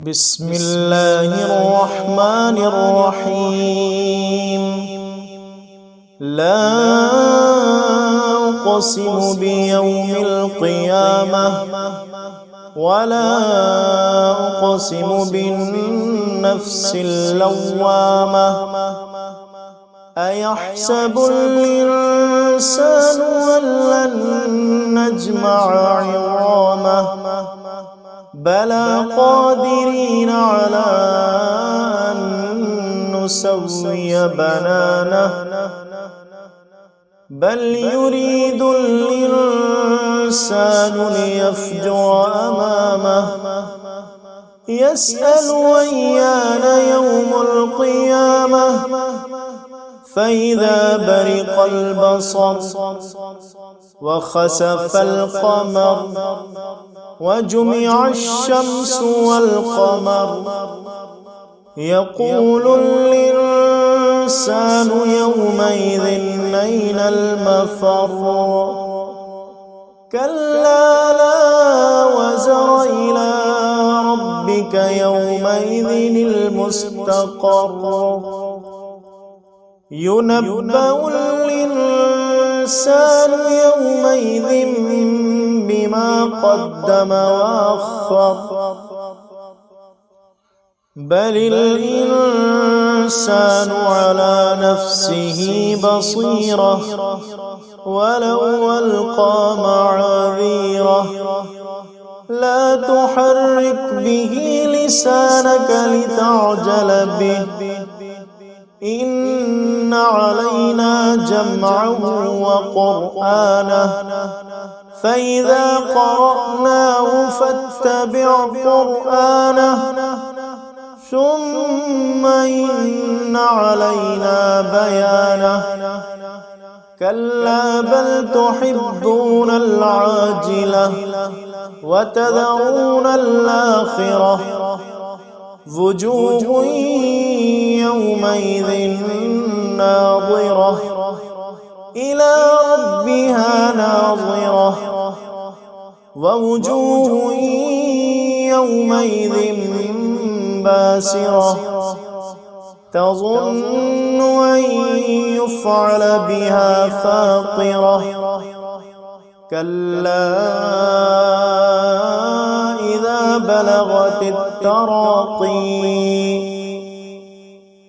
بسم الله الرحمن الرحيم. لا أقسم بيوم القيامة ولا أقسم بالنفس اللوامة. أيحسب الإنسان أن لن نجمع عظامه بلى قادرين على أن نسوي بنانه بل يريد الإنسان ليفجر أمامه يسأل أيان يوم القيامة فإذا برق البصر وخسف القمر وجمع الشمس والقمر يقول الإنسان يومئذ أين المفر. كلا لا وزر إلى ربك يومئذ المستقر. ينبأ الإنسان يومئذ بما قدم وأخر بل الإنسان على نفسه بصيرة ولو ألقى معاذيره. لا تحرك به لسانك لتعجل به إن علينا جمعه وقرآنه فإذا قرأناه فاتبع قرآنه ثم إن علينا بيانه. كلا بل تحبون العاجلة وتذرون الآخرة وجوه يومئذ ناظرة إلى ربها ناظرة ووجوه يومئذ باسرة تظن أن يفعل بها فاقرة. كلا إذا بلغت التراقي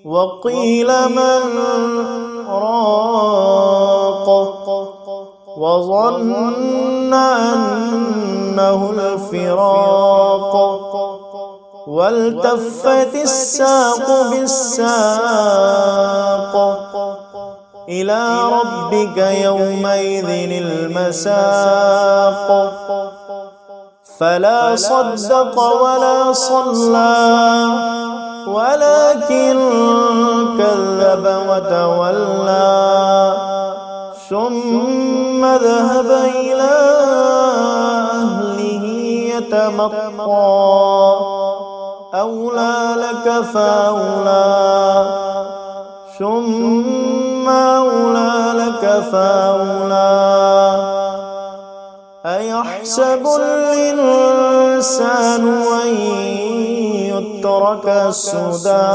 وقيل من راق وظن أنه الفراق والتفت الساق بالساق إلى ربك يومئذ المساق. فلا صدق ولا صلى ولكن كذب وتولى ثم ذهب إلى أهله يتمطى أولى لك فأولى ثم أولى لك فأولى. أيحسب الإنسان أن يترك سدى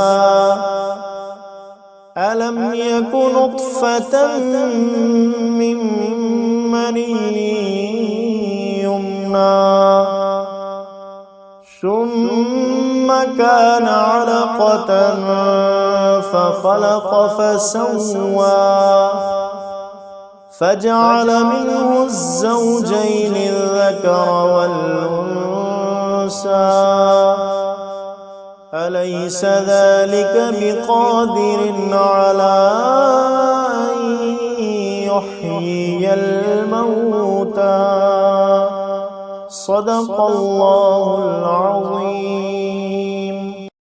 ألم يك نطفة من مني يمنى ثم كان علقة فخلق فسوى فجعل منه الزوجين الذكر والأنثى أليس ذلك بقادر على أن يحيي الموتى. صدق الله العظيم.